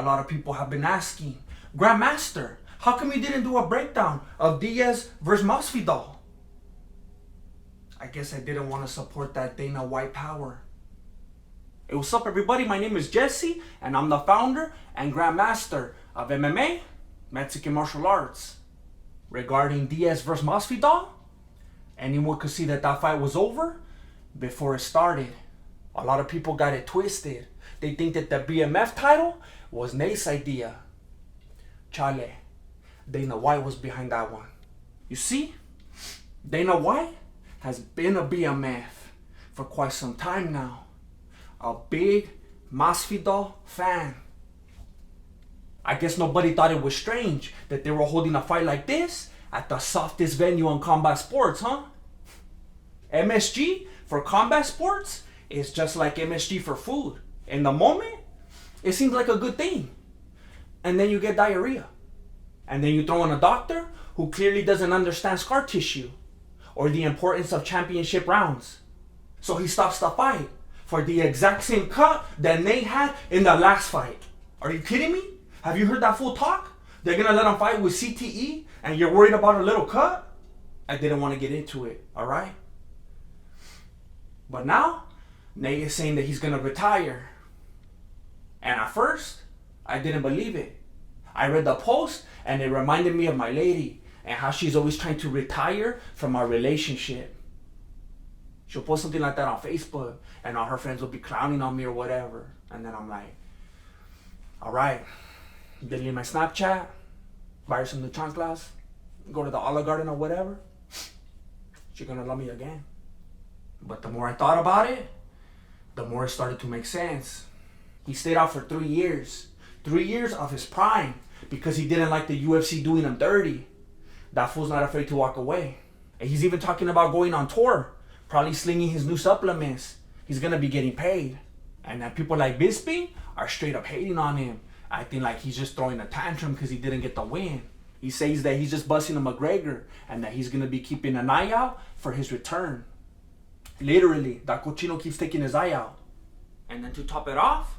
A lot of people have been asking, Grandmaster, how come you didn't do a breakdown of Diaz versus Masvidal? I guess I didn't want to support that Dana White power. Hey, what's up everybody? My name is Jesse and I'm the founder and Grandmaster of MMA, Mexican Martial Arts. Regarding Diaz versus Masvidal, anyone could see that that fight was over before it started. A lot of people got it twisted. They think that the BMF title was Nate's idea. Chale, Dana White was behind that one. You see, Dana White has been a BMF for quite some time now. A big Masvidal fan. I guess nobody thought it was strange that they were holding a fight like this at the softest venue in combat sports, huh? MSG for combat sports is just like MSG for food. In the moment, it seems like a good thing. And then you get diarrhea. And then you throw in a doctor who clearly doesn't understand scar tissue or the importance of championship rounds. So he stops the fight for the exact same cut that Nate had in the last fight. Are you kidding me? Have you heard that full talk? They're gonna let him fight with CTE and you're worried about a little cut? I didn't want to get into it, alright? But now, Nate is saying that he's gonna retire. And at first, I didn't believe it. I read the post and it reminded me of my lady and how she's always trying to retire from our relationship. She'll post something like that on Facebook and all her friends will be clowning on me or whatever. And then I'm like, alright, delete my Snapchat, buy her some new chanclas, go to the Olive Garden or whatever. She's gonna love me again. But the more I thought about it, the more it started to make sense. He stayed out for 3 years. 3 years of his prime because he didn't like the UFC doing him dirty. That fool's not afraid to walk away. And he's even talking about going on tour, probably slinging his new supplements. He's gonna be getting paid. And then people like Bisping are straight up hating on him, acting like he's just throwing a tantrum because he didn't get the win. He says that he's just busting a McGregor and that he's gonna be keeping an eye out for his return. Literally, that cochino keeps taking his eye out. And then to top it off,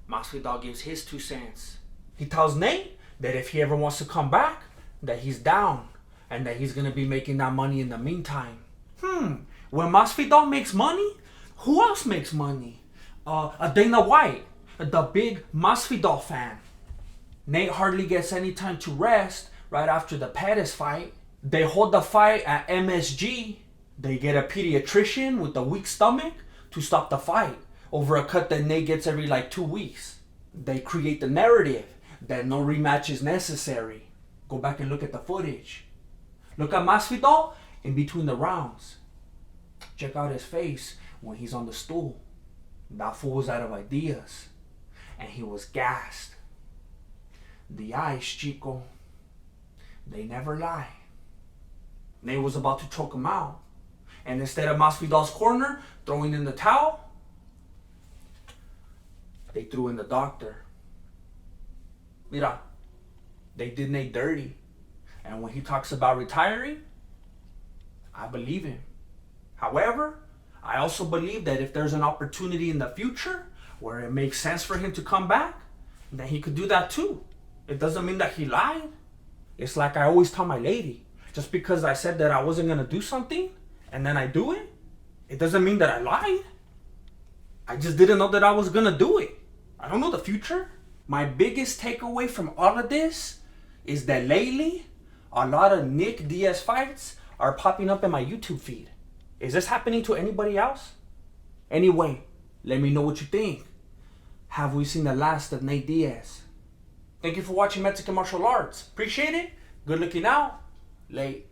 Masvidal gives his 2 cents. He tells Nate that if he ever wants to come back, that he's down and that he's gonna be making that money in the meantime. When Masvidal makes money, who else makes money? A Dana White, the big Masvidal fan. Nate hardly gets any time to rest right after the Pettis fight. They hold the fight at MSG. They get a pediatrician with a weak stomach to stop the fight over a cut that Nate gets every like 2 weeks. They create the narrative that no rematch is necessary. Go back and look at the footage. Look at Masvidal in between the rounds. Check out his face when he's on the stool. That fool was out of ideas. And he was gassed. The eyes, Chico, they never lie. Nate was about to choke him out. And instead of Masvidal's corner throwing in the towel, they threw in the doctor. Mira, they did Nate dirty. And when he talks about retiring, I believe him. However, I also believe that if there's an opportunity in the future where it makes sense for him to come back, then he could do that too. It doesn't mean that he lied. It's like I always tell my lady, just because I said that I wasn't gonna do something and then I do it, it doesn't mean that I lied. I just didn't know that I was gonna do it. I don't know the future. My biggest takeaway from all of this is that lately, a lot of Nate Diaz fights are popping up in my YouTube feed. Is this happening to anybody else? Anyway, let me know what you think. Have we seen the last of Nate Diaz? Thank you for watching Mexican Martial Arts. Appreciate it. Good looking out. Late.